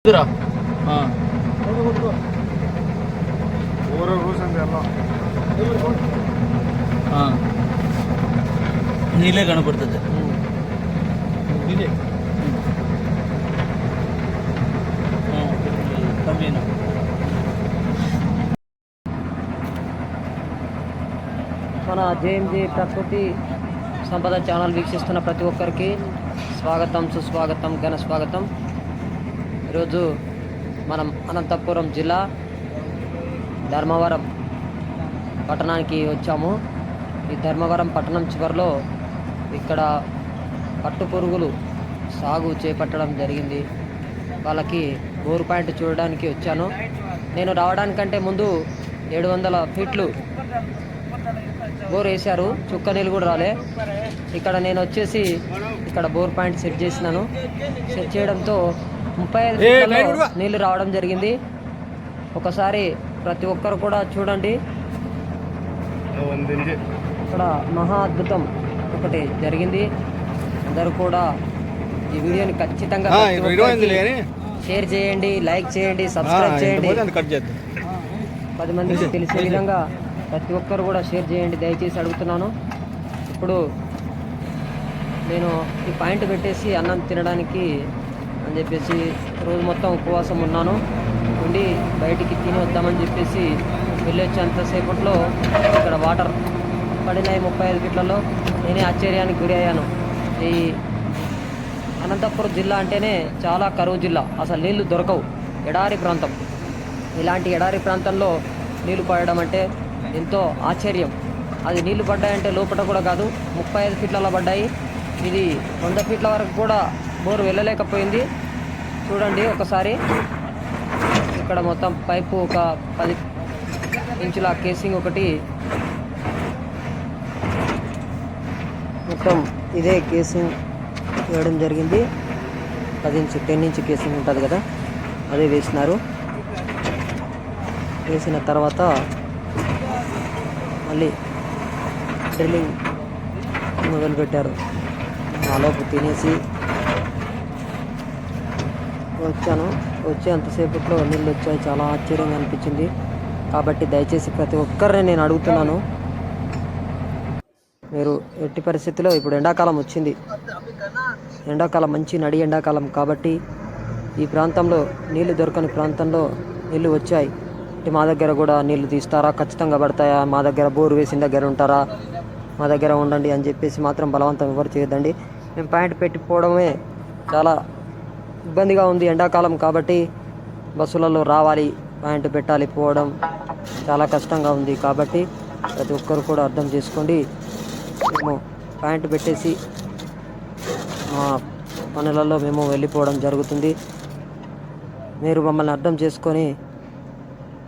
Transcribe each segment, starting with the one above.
నీళ్ళే కనపడుతుంది. మన జేఎంజే ప్రకృతి సంపద ఛానల్ వీక్షిస్తున్న ప్రతి ఒక్కరికి స్వాగతం, సుస్వాగతం, ఘన స్వాగతం. ఈరోజు మనం అనంతపురం జిల్లా ధర్మవరం పట్టణానికి వచ్చాము. ఈ ధర్మవరం పట్టణం చివరిలో ఇక్కడ పట్టు పురుగులు సాగు చేపట్టడం జరిగింది. వాళ్ళకి బోరు పాయింట్ చూడడానికి వచ్చాను. నేను రావడానికంటే ముందు 700 ఫీట్లు బోర్ వేశారు, చుక్క నీళ్ళు కూడా రాలే. ఇక్కడ నేను వచ్చేసి ఇక్కడ బోర్ పాయింట్ సెట్ చేసినాను. సెట్ చేయడంతో 35 ఫీట్లలో నీళ్లు రావడం జరిగింది. ఒకసారి ప్రతి ఒక్కరు కూడా చూడండి. ఇక్కడ మహా అద్భుతం ఒకటి జరిగింది. అందరూ కూడా ఈ వీడియోని ఖచ్చితంగా షేర్ చేయండి, లైక్ చేయండి, సబ్స్క్రైబ్ చేయండి. 10 మందికి తెలిసే విధంగా ప్రతి ఒక్కరు కూడా షేర్ చేయండి, దయచేసి అడుగుతున్నాను. ఇప్పుడు నేను ఈ పాయింట్ పెట్టేసి అన్నం తినడానికి అని చెప్పేసి రోజు మొత్తం ఉపవాసం ఉన్నాను. ఉండి బయటికి తిని వద్దామని చెప్పేసి వెళ్ళొచ్చేంతసేపట్లో ఇక్కడ వాటర్ పడినాయి 35 ఫీట్లలో. నేనే ఆశ్చర్యానికి గురి అయ్యాను. ఈ అనంతపురం జిల్లా అంటేనే చాలా కరువు జిల్లా, అసలు నీళ్లు దొరకవు, ఎడారి ప్రాంతం. ఇలాంటి ఎడారి ప్రాంతంలో నీళ్లు పడడం అంటే ఎంతో ఆశ్చర్యం. అది నీళ్లు పడ్డాయంటే లోపల కూడా కాదు, 35 ఫీట్లలో పడ్డాయి. ఇది 100 ఫీట్ల వరకు కూడా బోరు వెళ్ళలేకపోయింది. చూడండి ఒకసారి. ఇక్కడ మొత్తం పైపు ఒక 10 ఇంచుల కేసింగ్ ఒకటి, మొత్తం ఇదే కేసింగ్ వేయడం జరిగింది. 10 ఇంచు కేసింగ్ ఉంటుంది కదా, అదే వేసినారు. వేసిన తర్వాత మళ్ళీ డ్రిల్లింగ్ మొదలుపెట్టారు. నాలోపు తినేసి వచ్చాను. వచ్చి అంతసేపట్లో నీళ్ళు వచ్చాయి. చాలా ఆశ్చర్యంగా అనిపించింది. కాబట్టి దయచేసి ప్రతి ఒక్కరిని నేను అడుగుతున్నాను, మీరు ఎట్టి పరిస్థితిలో ఇప్పుడు ఎండాకాలం వచ్చింది, ఎండాకాలం మంచి నడి ఎండాకాలం కాబట్టి ఈ ప్రాంతంలో నీళ్లు దొరకని ప్రాంతంలో నీళ్లు వచ్చాయి. మా దగ్గర కూడా నీళ్లు తీస్తారా, ఖచ్చితంగా పడతాయా, మా దగ్గర బోరు వేసిన దగ్గర ఉంటారా, మా దగ్గర ఉండండి అని చెప్పేసి మాత్రం బలవంతం ఎవరు చేయొద్దండి. మేము పాయింట్ పెట్టిపోవడమే చాలా ఇబ్బందిగా ఉంది, ఎండాకాలం కాబట్టి బస్సులలో రావాలి, పాయింట్ పెట్టాలి, పోవడం చాలా కష్టంగా ఉంది. కాబట్టి ప్రతి ఒక్కరు కూడా అర్థం చేసుకోండి. మేము పాయింట్ పెట్టేసి మా పనులలో మేము వెళ్ళిపోవడం జరుగుతుంది. మీరు మమ్మల్ని అర్థం చేసుకొని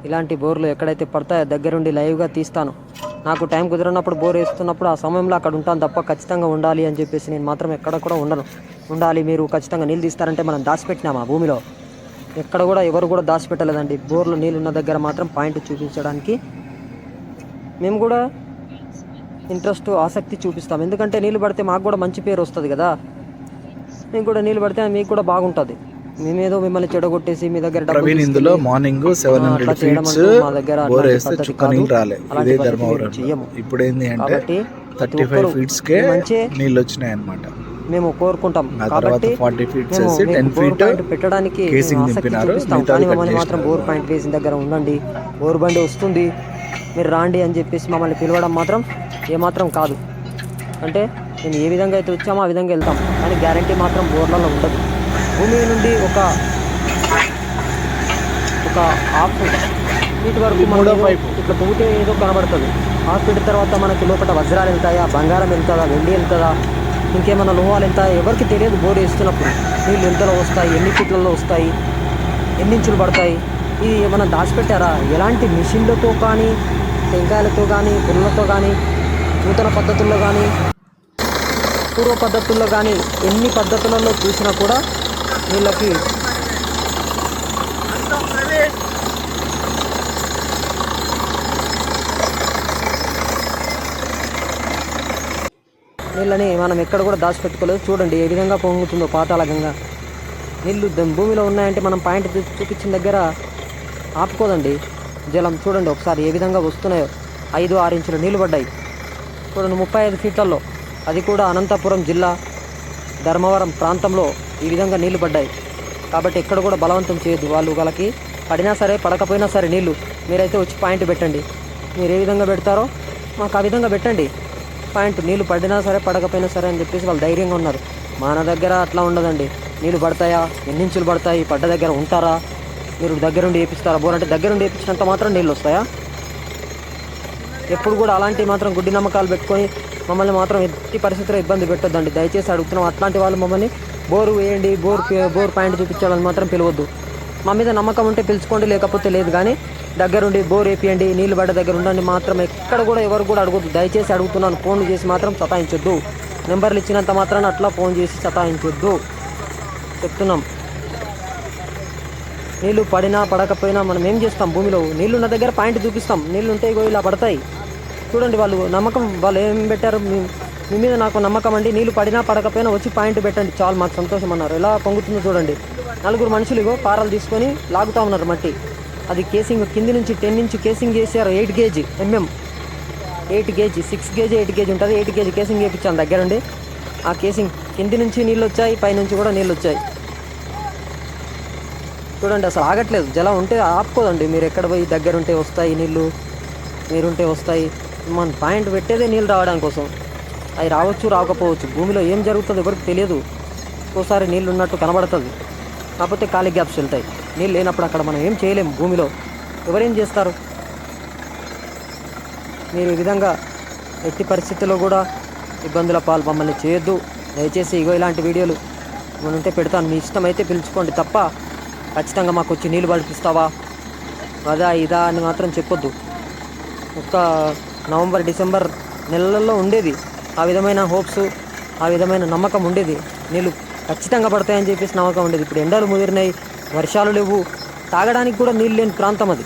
ఇలాంటి బోర్లు ఎక్కడైతే పడతాయో దగ్గరుండి లైవ్గా తీస్తాను. నాకు టైం కుదిరినప్పుడు బోర్ వేస్తున్నప్పుడు ఆ సమయంలో అక్కడ ఉంటాను తప్ప ఖచ్చితంగా ఉండాలి అని చెప్పేసి నేను మాత్రం ఎక్కడ కూడా ఉండను. ఉండాలి, మీరు ఖచ్చితంగా నీళ్ళు తీస్తారంటే మనం దాచిపెట్టినాము ఆ భూమిలో. ఎక్కడ కూడా ఎవరు కూడా దాచిపెట్టలేదండి. బోర్లు నీళ్ళు ఉన్న దగ్గర మాత్రం పాయింట్ చూపించడానికి మేము కూడా ఇంట్రెస్ట్, ఆసక్తి చూపిస్తాం. ఎందుకంటే నీళ్ళు పడితే మాకు కూడా మంచి పేరు వస్తుంది కదా. మీకు కూడా నీళ్ళు పడితే మీకు కూడా బాగుంటుంది. మేమేదో మిమ్మల్ని చెడగొట్టేసి మీ దగ్గర ఇందులో మార్నింగ్ 700 ఫీట్స్ బోర్ వేస్తే చుక్క నీళ్ళు రాలే. ఇదే ధర్మవరం. ఇప్పుడు ఏంది అంటే 35 ఫీట్స్ కే నీళ్ళు వచ్చినాయి అన్నమాట. మేము కోరుకుంటాం. కాబట్టి 40 ఫీట్స్ వేసి 10 ఫీట్ పెట్టడానికి ఆసక్తి చూపిస్తాం. కానీ మమ్మల్ని మాత్రం బోర్ పాయింట్ వేసిన దగ్గర ఉండండి, బోర్ బండి వస్తుంది, మీరు రాండి అని చెప్పేసి మమ్మల్ని పిలవడం మాత్రం ఏమాత్రం కాదు. అంటే మేము ఏ విధంగా అయితే వచ్చామో ఆ విధంగా వెళ్తాం, కానీ గ్యారంటీ మాత్రం బోర్లలో ఉండదు. భూమి నుండి ఒక హాఫ్ ఫీట్ వరకు మనం ఇట్లా తవ్వితే ఏదో కనబడుతుంది. హాఫ్ ఫీట్ తర్వాత మనకి లోపల వజ్రాలు వెళ్తాయా, బంగారం వెళ్తుందా, వెండి వెళ్తుందా, ఇంకేమైనా లోహాలు వెళ్తాయా ఎవరికి తెలియదు. బోర్ వేస్తున్నప్పుడు నీళ్ళు ఎంతలో వస్తాయి, ఎన్ని ఫీట్లలో వస్తాయి, ఎన్ని ఇంచులు పడతాయి, ఇది ఏమైనా దాచిపెట్టారా? ఎలాంటి మిషన్లతో కానీ, టెంకాయలతో కానీ, పుల్లతో కానీ, నూతన పద్ధతుల్లో కానీ, పూర్వ పద్ధతుల్లో కానీ, ఎన్ని పద్ధతులలో చూసినా కూడా వీళ్ళకి నీళ్ళని మనం ఎక్కడ కూడా దాచిపెట్టుకోలేదు. చూడండి ఏ విధంగా పొంగుతుందో పాతాళ గంగ. నీళ్లు భూమిలో ఉన్నాయంటే మనం పాయింట్ చూపించిన దగ్గర ఆపుకోదండి జలం. చూడండి ఒకసారి ఏ విధంగా వస్తున్నాయో. 5-6 ఇంచుల నీళ్లు పడ్డాయి చూడండి 35 ఫీట్లలో. అది కూడా అనంతపురం జిల్లా ధర్మవరం ప్రాంతంలో ఈ విధంగా నీళ్లు పడ్డాయి. కాబట్టి ఎక్కడ కూడా బలవంతం చేయొద్దు. వాళ్ళకి పడినా సరే పడకపోయినా సరే నీళ్లు మీరైతే వచ్చి పాయింట్ పెట్టండి. మీరు ఏ విధంగా పెడతారో మాకు ఆ విధంగా పెట్టండి పాయింట్. నీళ్లు పడినా సరే పడకపోయినా సరే అని చెప్పేసి వాళ్ళు ధైర్యంగా ఉన్నారు. మన దగ్గర అట్లా ఉండదండి. నీళ్లు పడతాయా, ఎన్ని ఇంచులు పడతాయి, పడ్డ దగ్గర ఉంటారా, మీరు దగ్గరుండి వేపిస్తారా? బోర్ అంటే దగ్గరుండి వేపించినంత మాత్రం నీళ్ళు వస్తాయా? ఎప్పుడు కూడా అలాంటి మాత్రం గుడ్డి నమ్మకాలు పెట్టుకొని మమ్మల్ని మాత్రం ఎట్టి పరిస్థితుల్లో ఇబ్బంది పెట్టొద్దండి. దయచేసి అడుగుతున్నాం. అట్లాంటి వాళ్ళు మమ్మల్ని బోరు వేయండి, బోర్ పాయింట్ చూపించాలని మాత్రం పిలవద్దు. మా మీద నమ్మకం ఉంటే పిలుచుకోండి, లేకపోతే లేదు. కానీ దగ్గరుండి బోర్ వేపియండి, నీళ్ళు పడ్డ దగ్గర ఉండండి మాత్రం ఎక్కడ కూడా ఎవరు కూడా అడగొద్దు. దయచేసి అడుగుతున్నాను. ఫోన్లు చేసి మాత్రం సతాయించొద్దు. నెంబర్లు ఇచ్చినంత మాత్రాన అట్లా ఫోన్ చేసి సతాయించొద్దు చెప్తున్నాం. నీళ్ళు పడినా పడకపోయినా మనం ఏం చేస్తాం? భూమిలో నీళ్ళు ఉన్న దగ్గర పాయింట్ చూపిస్తాం. నీళ్ళు ఉంటే ఇలా పడతాయి. చూడండి వాళ్ళు నమ్మకం, వాళ్ళు ఏం పెట్టారు? మీ మీద నాకు నమ్మకం అండి, నీళ్ళు పడినా పడకపోయినా వచ్చి పాయింట్ పెట్టండి చాలు, మాకు సంతోషం అన్నారు. ఎలా పొంగుతుందో చూడండి. 4 మనుషులు ఇగో పారాలు తీసుకొని లాగుతూ ఉన్నారు మట్టి. అది కేసింగ్ కింది నుంచి 10 ఇంచ్ కేసింగ్ చేశారు. 8 gauge MM, 8 gauge, 6 gauge 8 gauge ఉంటుంది. 8 గేజ్ కేసింగ్ వేయించాను దగ్గరుండి. ఆ కేసింగ్ కింది నుంచి నీళ్ళు వచ్చాయి, పైనుంచి కూడా నీళ్ళు వచ్చాయి. చూడండి అసలు ఆగట్లేదు. జలం ఉంటే ఆపుకోదండి. మీరు ఎక్కడ పోయి దగ్గరుంటే వస్తాయి నీళ్ళు, మీరుంటే వస్తాయి. మన పాయింట్ పెట్టేదే నీళ్ళు రావడానికి కోసం. అవి రావచ్చు రాకపోవచ్చు. భూమిలో ఏం జరుగుతుందో ఎవరికి తెలియదు. ఒక్కోసారి నీళ్ళు ఉన్నట్టు కనబడుతుంది, కాకపోతే ఖాళీ గ్యాప్స్ వెళ్తాయి. నీళ్ళు లేనప్పుడు అక్కడ మనం ఏం చేయలేము. భూమిలో ఎవరేం చేస్తారు? మీరు ఈ విధంగా ఎట్టి పరిస్థితుల్లో కూడా ఇబ్బందుల పాలు మమ్మల్ని చేయొద్దు దయచేసి. ఇగో ఇలాంటి వీడియోలు మనం ఉంటే పెడతాను. మీ ఇష్టమైతే పిలుచుకోండి తప్ప ఖచ్చితంగా మాకు వచ్చి నీళ్ళు పడిపిస్తావా అదా ఇదా అని మాత్రం చెప్పొద్దు. ఒక్క నవంబర్ డిసెంబర్ నెలల్లో ఉండేది ఆ విధమైన హోప్స్, ఆ విధమైన నమ్మకం ఉండేది. నీళ్ళు ఖచ్చితంగా పడతాయని చెప్పేసి నమ్మకం ఉండేది. ఇప్పుడు ఎండలు ముదిరినాయి, వర్షాలు లేవు, తాగడానికి కూడా నీళ్ళు లేని ప్రాంతం అది.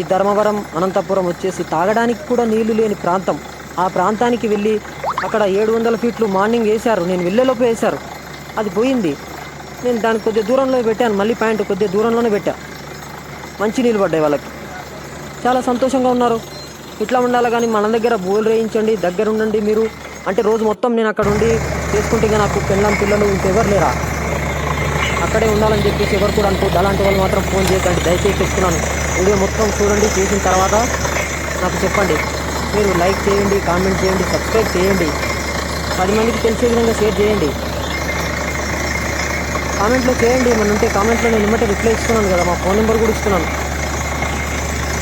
ఈ ధర్మవరం అనంతపురం వచ్చేసి తాగడానికి కూడా నీళ్లు లేని ప్రాంతం. ఆ ప్రాంతానికి వెళ్ళి అక్కడ 700 ఫీట్లు మార్నింగ్ వేశారు. నేను వెళ్ళేలోపు వేశారు, అది పోయింది. నేను దానికి కొద్దిగా దూరంలో పెట్టాను, మళ్ళీ పాయింట్ కొద్దిగా దూరంలోనే పెట్టా. మంచి నీళ్ళు పడ్డాయి వాళ్ళకి, చాలా సంతోషంగా ఉన్నారు. ఇట్లా ఉండాలి. కానీ మన దగ్గర బోర్లు వేయించండి, దగ్గర ఉండండి మీరు అంటే రోజు మొత్తం నేను అక్కడ ఉండి చేసుకుంటే ఇక నాకు పెళ్ళాం పిల్లలు ఇంకెవరు లేరా? అక్కడే ఉండాలని చెప్పేసి ఎవరు కూడా అనుకోవద్దు. అలాంటి వాళ్ళు మాత్రం ఫోన్ చేయకండి దయచేసి చెప్తున్నాను. వీడియో మొత్తం చూడండి, చేసిన తర్వాత నాకు చెప్పండి. మీరు లైక్ చేయండి, కామెంట్ చేయండి, సబ్స్క్రైబ్ చేయండి, 10 మందికి తెలిసే విధంగా షేర్ చేయండి. కామెంట్లో చేయండి. మన ఉంటే కామెంట్లో నేను ఇమ్మటే రిప్లై ఇస్తున్నాను కదా, మా ఫోన్ నెంబర్ కూడా ఇస్తున్నాను.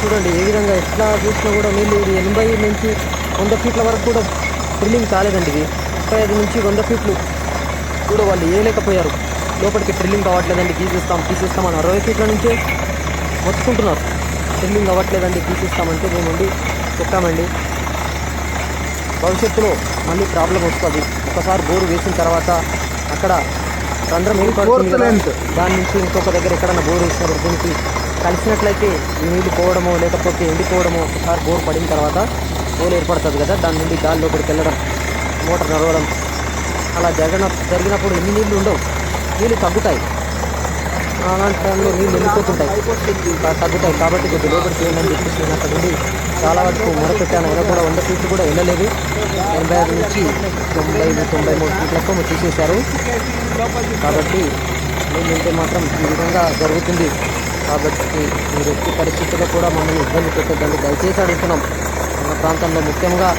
చూడండి ఏ విధంగా ఎట్లా చూసినా కూడా నీళ్ళు. ఇది 80 నుంచి 100 ఫీట్ల వరకు కూడా డ్రిల్లింగ్ కాలేదండి. ఇది 35 నుంచి 100 ఫీట్లు కూడా వాళ్ళు వేయలేకపోయారు. లోపలికి డ్రిల్లింగ్ అవ్వట్లేదండి, తీసేస్తామని 60 ఫీట్ల నుంచే మొత్తుకుంటున్నారు. డ్రిల్లింగ్ అవ్వట్లేదండి, తీసేస్తామంటే మేము ఉండి చెప్పామండి. భవిష్యత్తులో మళ్ళీ ప్రాబ్లం వస్తుంది. ఒకసారి బోరు వేసిన తర్వాత అక్కడ రంధ్రం ఏర్పడుతుంది కదా, దాని నుంచి ఇంకొక దగ్గర ఎక్కడన్నా బోరు వేసినారు దీనికి కలిసినట్లయితే ఈ నీళ్ళు పోవడమో లేకపోతే ఎండిపోవడమో, ఒకసారి బోర్ పడిన తర్వాత బోర్ ఏర్పడుతుంది కదా, దాని నుండి గాలి లోపలికి వెళ్ళడం, మోటార్ నడవడం, అలా జరిగినప్పుడు ఎన్ని నీళ్ళు ఉండవు, నీళ్ళు తగ్గుతాయి. అలాంటి టైంలో నీళ్ళు వెళ్ళిపోతుంటాయి, తగ్గుతాయి. కాబట్టి కొద్ది లోపలికి వెళ్ళని చెప్పేసి నేను అక్కడ నుండి చాలా వరకు మొదలుపెట్టాను. అయినా కూడా 100 ఫీట్లు కూడా వెళ్ళలేదు. 85 నుంచి 90-93 ఫీట్లకు తీసేశారు. కాబట్టి నీళ్ళు ఉంటే మాత్రం ఈ విధంగా జరుగుతుంది. కాబట్టి మీరు ఎట్టి పరిస్థితుల్లో కూడా మమ్మల్ని ఇబ్బంది పెట్టద్దండి దయచేసి అడుగుతున్నాం. మన ప్రాంతంలో ముఖ్యంగా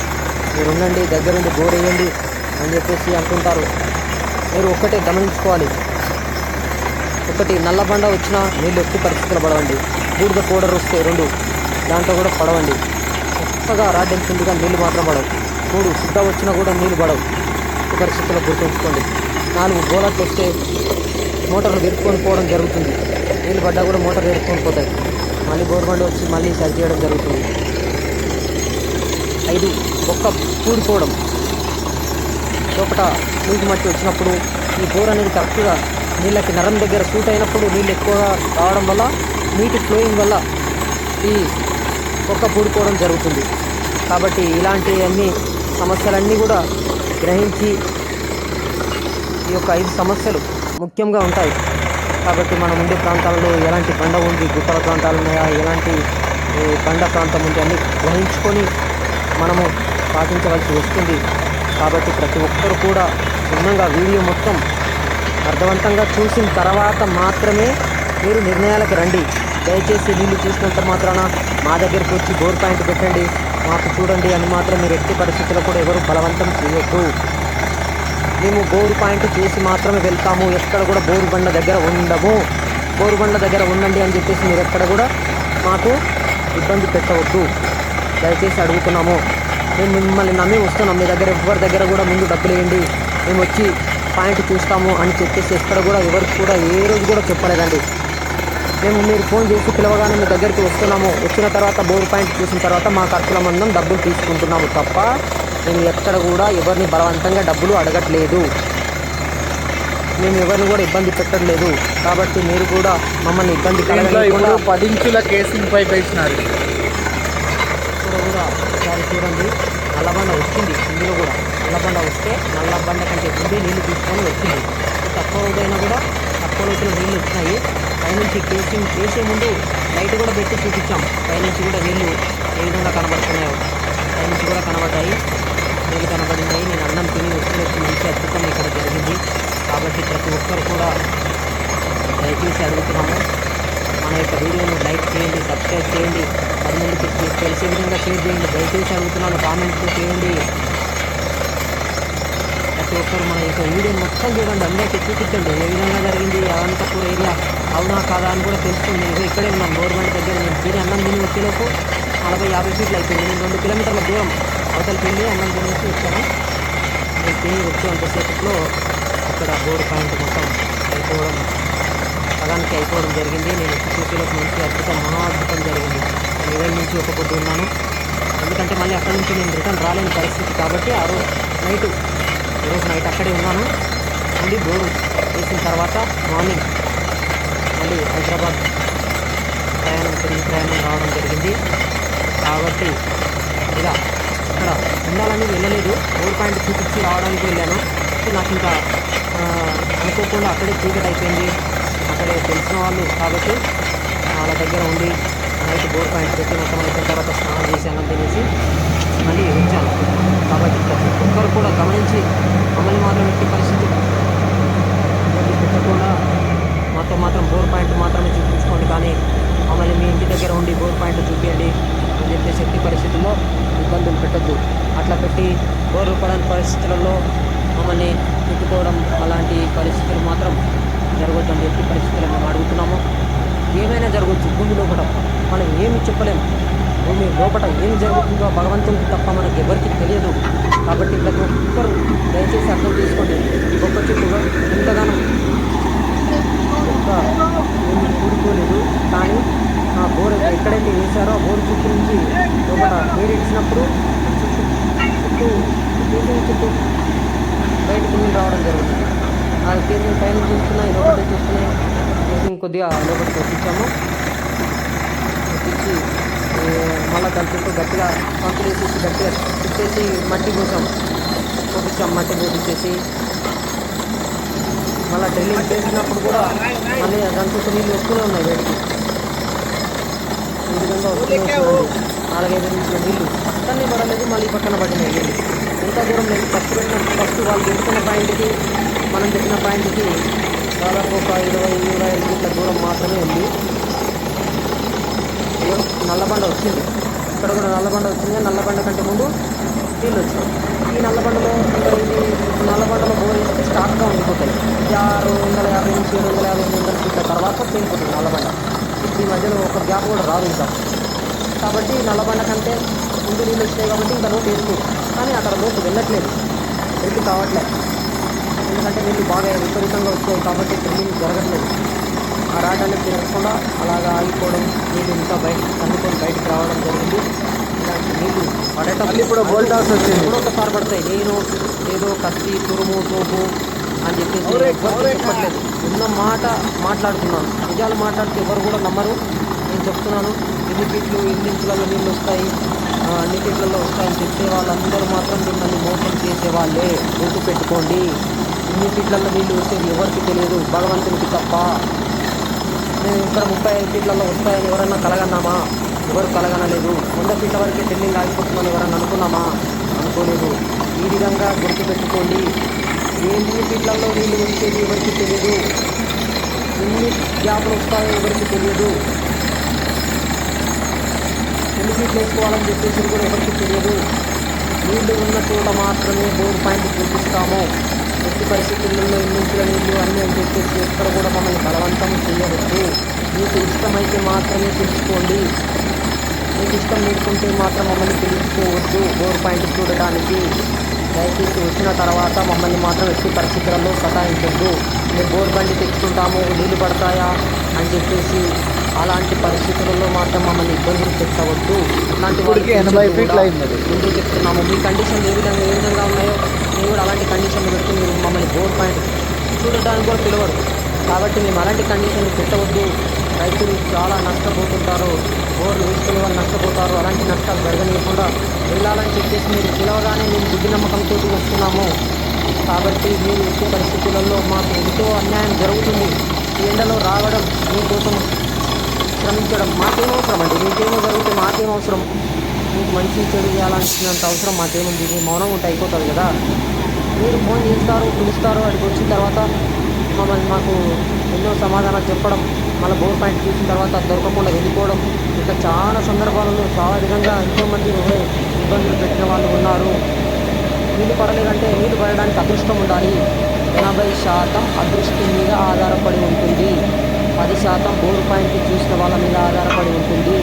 మీరు ఉండండి, దగ్గరుండి బోర్ వేయండి అని చెప్పేసి అంటుంటారు. మీరు ఒక్కటే గమనించుకోవాలి, ఒకటి నల్లబండ వచ్చినా నీళ్ళు ఎట్టి పరిస్థితుల్లో పడవండి. బూడిద పౌడర్ వస్తే 2 దాంట్లో కూడా పడవండి. కొత్తగా రాడ్డెంతుందిగా నీళ్ళు మాత్రం పడవు. 3 సిద్ధ వచ్చినా కూడా నీళ్ళు పడవు. ఎట్టి పరిస్థితుల్లో గుర్తుంచుకోండి. 4 గోళాలు వస్తే మోటార్లు విరుక్కొని పోవడం జరుగుతుంది. నీళ్ళు పడ్డా కూడా మోటార్ విరుక్కొని పోతాయి. మళ్ళీ గవర్నమెంట్ వచ్చి మళ్ళీ సరి చేయడం జరుగుతుంది. 5 బొక్క కూడిపోవడం, లోపల నీటి మట్టి వచ్చినప్పుడు ఈ బోర్ అనేది కరెక్ట్గా నీళ్ళకి నరం దగ్గర సూట్ అయినప్పుడు నీళ్ళు ఎక్కువగా రావడం వల్ల నీటి ఫ్లోయింగ్ వల్ల ఈ బొక్క పూడిపోవడం జరుగుతుంది. కాబట్టి ఇలాంటి అన్ని సమస్యలన్నీ కూడా గ్రహించి ఈ యొక్క 5 సమస్యలు ముఖ్యంగా ఉంటాయి. కాబట్టి మనం ఉండే ప్రాంతాలలో ఎలాంటి బండ ఉంది, గుట్టల ప్రాంతాలు ఉన్నాయా, ఎలాంటి బండ ప్రాంతం ఉంది అన్ని గ్రహించుకొని మనము పాటించవలసి వస్తుంది. కాబట్టి ప్రతి ఒక్కరు కూడా క్షుణ్ణంగా వీడియో మొత్తం అర్థవంతంగా చూసిన తర్వాత మాత్రమే మీరు నిర్ణయాలకు రండి. దయచేసి నీళ్ళు చూసినంత మాత్రాన మా దగ్గరికి వచ్చి బోర్ పాయింట్ పెట్టండి, మాకు చూడండి అని మాత్రం మీరు ఎట్టి పరిస్థితుల్లో కూడా ఎవరు బలవంతం చేయొద్దు. మేము బోరు పాయింట్ చూసి మాత్రమే వెళ్తాము, ఎక్కడ కూడా బోరు బండ దగ్గర ఉండము. బోరు బండ దగ్గర ఉండండి అని చెప్పేసి మీరు ఎక్కడ కూడా మాకు ఇబ్బంది పెట్టవద్దు, దయచేసి అడుగుతున్నాము. మేము మిమ్మల్ని నమ్మి వస్తున్నాం, మీ దగ్గర ఎవరి దగ్గర కూడా ముందు డబ్బులు వేయండి, మేము వచ్చి పాయింట్ చూస్తాము అని చెప్పేసి ఎక్కడ కూడా ఎవరికి కూడా ఏ రోజు కూడా చెప్పలేదండి. మేము మీరు ఫోన్ చేసి పిలవగానే మీ దగ్గరికి వస్తున్నాము, వచ్చిన తర్వాత బోర్ పాయింట్ చూసిన తర్వాత మా ఖర్చుల మందం డబ్బులు తీసుకుంటున్నాము తప్ప మేము ఎక్కడ కూడా ఎవరిని బలవంతంగా డబ్బులు అడగట్లేదు, మేము ఎవరిని కూడా ఇబ్బంది పెట్టట్లేదు. కాబట్టి మీరు కూడా మమ్మల్ని ఇబ్బంది కలగకుండా 10 ఇంచుల కేసింగ్ పైప్ వేసినారు. ఇక్కడ కూడా ఒకసారి చూడండి, నల్లబండ వచ్చింది. ఇందులో కూడా నల్లబండ వస్తే నల్లబండ కంటే ముందే నీళ్లు తీసుకొని వచ్చింది. తక్కువ రోజైనా కూడా తక్కువ రోజులో నీళ్ళు వచ్చినాయి. పైనుంచి కేసింగ్ వేసే ముందు లైట్ కూడా పెట్టి చూపించాం, పైనుంచి కూడా నీళ్ళు ఏ విధంగా కనబడుతున్నాయో పైనుంచి కూడా కనబడ్డాయి, నీళ్ళు కనబడినాయి. నేను అన్నం తిని వచ్చినట్టు మంచి అద్భుతం ఇక్కడ జరిగింది. కాబట్టి ప్రతి ఒక్కరు కూడా దయచేసి అడుగుతున్నాము, మన యొక్క వీడియోను లైక్ చేయండి, సబ్స్క్రైబ్ చేయండి, 10 మందికి తెలిసే విధంగా షేర్ చేయండి. దయచేసి అడుగుతున్నాను, కామెంట్ చేయండి. ప్రతి ఒక్కరు మన యొక్క వీడియో మొత్తం చూడండి, అందరికీ చూపించండి ఏ విధంగా జరిగింది. అనంతపూర్ ఏరియా అవునా కాదా అని కూడా తెలుస్తుంది. నేను ఇక్కడే ఉన్నాను గవర్నమెంట్ దగ్గర. నేను తిని అన్నం తిని వచ్చేలోపు 40-50 ఫీట్లు అయిపోయింది. నేను 2 కిలోమీటర్ల దూరం అవతలకి వెళ్ళి అన్నం తినేసి వచ్చాను. నేను తిని వచ్చేంతసేపట్లో అక్కడ బోర్డు పాయింట్ మొత్తం అయిపోవడం, సగానికి అయిపోవడం జరిగింది. నేను చూసేలోపు మంచి అద్భుతం, మహా అద్భుతం జరిగింది. నేను 20 నుంచి ఒక పొద్దు ఉన్నాను, ఎందుకంటే మళ్ళీ అక్కడ నుంచి నేను రిటర్న్ రాలేని పరిస్థితి. కాబట్టి ఈరోజు నైట్ అక్కడే ఉన్నాను. మళ్ళీ బోర్డు వేసిన తర్వాత మార్నింగ్ మళ్ళీ హైదరాబాద్ తిరిగి ప్రయాణం రావడం జరిగింది. కాబట్టి ఇలా ఇక్కడ ఉండాలని వెళ్ళలేదు, బోర్ పాయింట్ చూపించి రావడానికి వెళ్ళాను. నాకు ఇంకా అనుకోకుండా అక్కడే చీకటి అయిపోయింది. అక్కడే తెలిసిన వాళ్ళు కాబట్టి వాళ్ళ దగ్గర ఉండి నైట్ బోర్ పాయింట్ పెట్టి మొత్తం అయిపోయిన తర్వాత స్నానం చేసి అన్నం తినేసి మళ్ళీ వచ్చాను. కాబట్టి ప్రతి ఒక్కరు కూడా గమనించి మమ్మల్ని మాత్రం ఎట్టి పరిస్థితి పెట్టకుండా మాతో మాత్రం బోర్ పాయింట్ మాత్రమే చూపించుకోండి, కానీ మమ్మల్ని మీ ఇంటి దగ్గర ఉండి బోర్ పాయింట్ చూపించండి అని చెప్పేసి ఎట్టి పరిస్థితుల్లో ఇబ్బందులు పెట్టద్దు. అట్లా పెట్టి బోర్ పడని పరిస్థితులలో మమ్మల్ని తిట్టుకోవడం అలాంటి పరిస్థితులు మాత్రం జరగొద్దని ఎట్టి పరిస్థితుల్లో మేము అడుగుతున్నాము. ఏమైనా జరగవచ్చు భూమి లోపల, మనం ఏమి చెప్పలేము. భూమి లోపల ఏమి జరుగుతుందో భగవంతునికి తప్ప మనకు ఎవరికి తెలియదు. కాబట్టి ప్రతి ఒక్కరు దయచేసి అర్థం చేసుకోండి. ఈ గొప్ప చెట్టుగా ఎంతగానో ఏమి కూడుకోలేదు, కానీ ఆ బోర్ ఎక్కడైతే వేశారో ఆ బోర్ చుట్టూ నుంచి లోపల వేడి ఇచ్చినప్పుడు చుట్టూ బయటకు నీళ్ళు రావడం జరుగుతుంది. ఆ కేసింగ్ పైన చూస్తున్నాయి, లోపల చూస్తున్నాయి. కేసింగ్ కొద్దిగా లోపలికి వచ్చించాము, వచ్చించి మళ్ళీ దాని చుట్టూ గట్టిగా పంపులు వేసేసి గట్టిగా చుట్టేసి మట్టి కోసం పోపించాం. మట్టి పోపించేసి మళ్ళీ డ్రిల్లింగ్ చేసినప్పుడు కూడా మళ్ళీ దాని చుట్టూ నీళ్ళు వస్తూనే ఉన్నాయి వేడికి. ఈ విధంగా వస్తూనే చూడండి, 4-5 నిమిషాల నీళ్ళు అక్కడనే పడలేదు, మళ్ళీ పక్కన పడినాయి నీళ్ళు. ఎంత దూరం లేదు, ఫస్ట్ వాళ్ళు పెట్టుకున్న పాయింట్కి మనం పెట్టిన పాయింట్కి దాదాపు ఒక 20-25 ఫీట్ల దూరం మాత్రమే ఉంది. నల్లబండ వచ్చింది, ఇక్కడ కూడా నల్లబండ వచ్చింది. నల్లబండ కంటే ముందు నీళ్ళు వచ్చినాయి. ఈ నల్లబండలో నల్లబండలో బోర్ వేస్తే స్టార్ట్గా ఉండిపోతాయి. 650 నుంచి 750 ఫీట్ల తర్వాత తేలిపోతుంది నల్లబండ. ఇప్పుడు ఈ మధ్యలో ఒక గ్యాప్ కూడా రాదు ఇంకా. కాబట్టి నల్లబండ కంటే ముందు నీళ్ళు వచ్చినాయి కాబట్టి ఇంకా లోటు వేసుకోవచ్చు, కానీ అక్కడ లోటు వెళ్ళట్లేదు, వెళ్ళి కావట్లేదు. ఎందుకంటే నీళ్ళు బాగా విపరీతంగా వచ్చాయి కాబట్టి డ్రిల్లింగ్ జరగట్లేదు. ఆ రాడ్ అనేది తిరగకుండా అలాగా ఆగిపోవడం, నీళ్ళు ఇంకా తన్నుకొని బయటకు రావడం జరిగింది. ఇలాంటి నీళ్ళు పడేటప్పుడు ఇప్పుడు వోల్టాస్ వచ్చింది, ఎప్పుడో ఒకసారి పడతాయి. నేను ఏదో కత్తి తురుము తోపు అని చెప్పేసి చెప్పట్లేదు, ఉన్న మాట మాట్లాడుతున్నాను. నిజాలు మాట్లాడితే ఎవరు కూడా నమ్మరు. నేను చెప్తున్నాను, ఎన్ని ఫీట్లు ఎన్ని ఇంచులలో నీళ్ళు వస్తాయి, అన్ని ఫీట్లలో వస్తాయని చెప్పే వాళ్ళందరూ మాత్రం మిమ్మల్ని మోసం చేసేవాళ్ళే. గుర్తు పెట్టుకోండి, ఇన్ని ఫీట్లలో నీళ్ళు వచ్చేది ఎవరికి తెలియదు, భగవంతునికి తప్ప. మేము ఇక్కడ 35 ఫీట్లలో వస్తాయని ఎవరన్నా కలగన్నామా? ఎవరు కలగనలేదు. 100 ఫీట్ల వరకే డ్రిల్లింగ్ ఆగిపోతుందని ఎవరన్నా అనుకున్నామా? అనుకోలేదు. ఈ విధంగా గుర్తుపెట్టుకోండి. ఎన్ని ఫీట్లలో నీళ్ళు వచ్చేది ఎవరికి తెలియదు, ఎన్ని గ్యాపులు వస్తాయో ఎవరికి తెలియదు, ఎన్ని ఫీట్లు వేసుకోవాలని చెప్పేసి కూడా ఎవరికి తెలియదు. నీళ్లు ఉన్న చోట మాత్రమే బోర్ పాయింట్ చూపిస్తాము. ఎట్టి పరిస్థితుల్లో ఎన్నించుల నీళ్లు అన్నీ అని చెప్పేసి ఎక్కడ కూడా మమ్మల్ని బలవంతం చేయవద్దు. మీకు ఇష్టమైతే మాత్రమే తెలుసుకోండి. మీకు ఇష్టం లేకుంటే మాత్రం మమ్మల్ని తెలుసుకోవద్దు బోర్ పాయింట్ చూడటానికి. దయచేసి వచ్చిన తర్వాత మమ్మల్ని మాత్రం ఎట్టి పరిస్థితులలో సతాయించద్దు. మేము బోర్ బండి తెచ్చుకుంటాము, నీళ్ళు పడతాయా అని చెప్పేసి అలాంటి పరిస్థితులలో మాత్రం మమ్మల్ని ఇబ్బందులు పెట్టవద్దు. అలాంటి వారికి ఎందుకు చెప్తున్నాము, మీ కండిషన్ ఏ విధంగా ఉన్నాయో మేము కూడా అలాంటి కండిషన్లు పెట్టి మీరు మమ్మల్ని బోర్ పాయింట్ చూడటానికి కూడా పిలవరు. కాబట్టి మేము అలాంటి కండిషన్లు పెట్టవద్దు. రైతులు చాలా నష్టపోతుంటారు, బోర్లు వేసుకునే వాళ్ళు నష్టపోతారు. అలాంటి నష్టాలు జరగనీయకుండా వెళ్ళాలని చెప్పేసి మీరు పిలవగానే మేము బుద్ధి నమ్మకంతో వస్తున్నాము. కాబట్టి మీరు ఎట్టి పరిస్థితులలో మాకు ఎంతో అన్యాయం జరుగుతుంది. ఈ ఎండలో రావడం, మీకోసం శ్రమించడం మాకేమవసరం అండి? మీకేమో జరిగితే మాకేమవసరం? మీకు మంచి చెడు చేయాలనుకున్నంత అవసరం మాకేముంది? మీ మౌనం ఉంటే అయిపోతుంది కదా. మీరు ఫోన్ చేస్తారు, పిలుస్తారు, అక్కడికి వచ్చిన తర్వాత మాకు ఎన్నో సమాధానాలు చెప్పడం, మళ్ళీ బోర్ పాయింట్ చూసిన తర్వాత దొరకకుండా వెళ్ళిపోవడం, ఇట్లా చాలా సందర్భాలలో చాలా విధంగా ఎంతోమంది ఇబ్బందులు పెట్టిన వాళ్ళు ఉన్నారు. నీళ్ళు పడలేదంటే నీళ్ళు పడడానికి అదృష్టం ఉండాలి. 80% అదృష్టం మీద ఆధారపడి ఉంటుంది. 10% బోర్ పాయింట్ చూసిన వాళ్ళ మీద ఆధారపడి ఉంటుంది.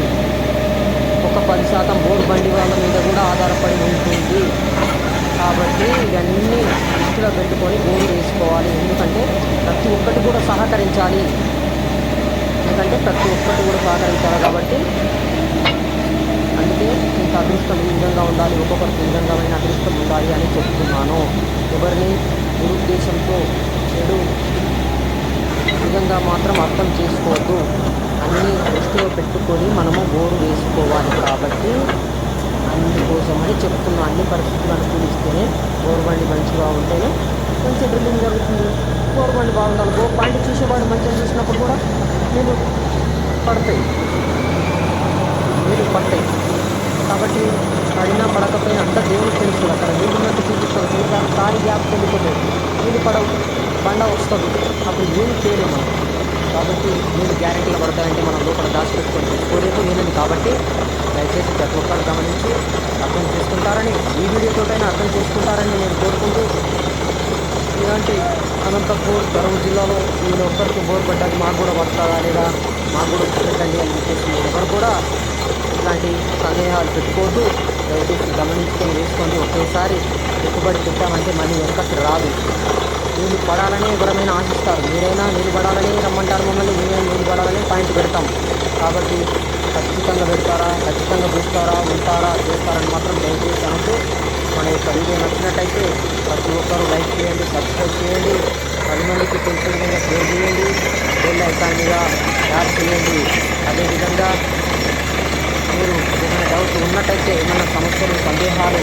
ఒక 10% బోర్ బండి వాళ్ళ మీద కూడా ఆధారపడి ఉంటుంది. కాబట్టి ఇవన్నీ దృష్టిలో పెట్టుకొని బోరు వేసుకోవాలి. ఎందుకంటే ప్రతి ఒక్కటి కూడా సహకరించాలి. కాబట్టి అందుకే ఇంత అదృష్టం ఈ విధంగా ఉండాలి, ఒక్కొక్కరికి ఈ విధంగామైన అదృష్టం ఉండాలి అని చెప్తున్నాను. ఎవరిని దురుద్దేశంతో చెడు విధంగా మాత్రం అర్థం చేసుకోవద్దు. అన్నీ దృష్టిలో పెట్టుకొని మనము బోరు వేసుకోవాలి. కాబట్టి అందుకోసమని చెప్తున్నాను. అన్ని పరిస్థితులు అనుకూలిస్తేనే బోర్ బండి మంచిగా ఉంటేనే మంచి డ్రిల్లింగ్ జరుగుతుంది. బోర్ బండి బాగుండాలి. బోర్ పాయింట్ చూసేవాడు మంచిగా చూసినప్పుడు కూడా నీళ్ళు పడతాయి. కాబట్టి పడినా పడకపోయినా అంతా దేవునికి తెలుస్తుంది. అక్కడ నీళ్ళు ఉన్నట్టు చూపిస్తుంది. కొన్నిసార్లు కాలి గ్యాప్ వెళ్ళిపోతాయి, నీళ్ళు పడవు, బండ వస్తుంది, అప్పుడు ఏమి చేయలేము మనం. కాబట్టి నీళ్ళు గ్యారెంటీగా పడతాయంటే మనం లోపల దాచిపెట్టుకొని పెట్టుకోలేదు లేనిది. కాబట్టి దయచేసి ప్రతి ఒక్కరు గమనించి అర్థం చేసుకుంటారని, ఈ వీడియోతోటైనా అర్థం చేసుకుంటారని నేను కోరుకుంటూ, ఇలాంటి అనంతపూర్ కరూరు జిల్లాలో వీళ్ళు ఒక్కరికి బోర్ పడ్డానికి మాకు కూడా పడుతుందా లేదా, మాకు కూడా పెట్టండి అని చెప్పేసి ఎవరు కూడా ఇలాంటి సందేహాలు పెట్టుకోవద్దు. దయచేసి గమనించుకొని వేసుకోండి. ఒకేసారి పెట్టుబడి పెట్టామంటే మళ్ళీ వెనకకి రాదు. నీళ్ళు పడాలని ఎవరైనా ఆశిస్తారు. మీరైనా నీళ్ళు పడాలని రమ్మంటారు మమ్మల్ని, మేమైనా నీళ్ళు పడాలని పాయింట్ పెడతాం. కాబట్టి ఖచ్చితంగా పెడతారా, ఖచ్చితంగా చూస్తారా, ఉంటారా, చేస్తారని మాత్రం దయచేసి అనుకో. మన యొక్క వీడియో నచ్చినట్టయితే ప్రతి ఒక్కరూ లైక్ చేయండి, సబ్స్క్రైబ్ చేయండి, 10 మందికి తెలిసే విధంగా షేర్ చేయండి, బెల్ ఐకాన్ మీద ట్యాప్ చేయండి. అదేవిధంగా మీరు ఏమైనా డౌట్ ఉన్నట్టయితే, ఏమైనా సమస్యలు, సందేహాలు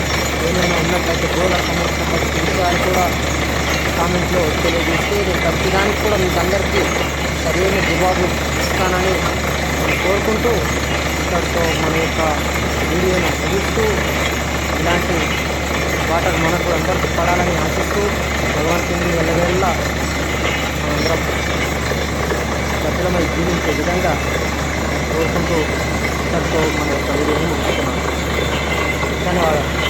ఏమైనా ఉన్నట్టయితే, గోళ సంబంధించినటువంటి విషయాలు కూడా కామెంట్లో తెలియజేస్తే నేను ప్రతిదానికి కూడా మీకు అందరికీ సరైన జవాబు ఇస్తానని నేను కోరుకుంటూ ఇక్కడితో మన యొక్క వీడియోని ముగిస్తూ, ఇలాంటి వాటర్ మనకు అందరికీ పడాలని ఆశిస్తూ, భగవంతుని వెళ్ళవేళ్ళ మనందరం గతులమై జీవించే విధంగా కోరుకుంటూ ఇక్కడితో మన యొక్క వీడియోని ముగిస్తున్నాను. ధన్యవాదాలు.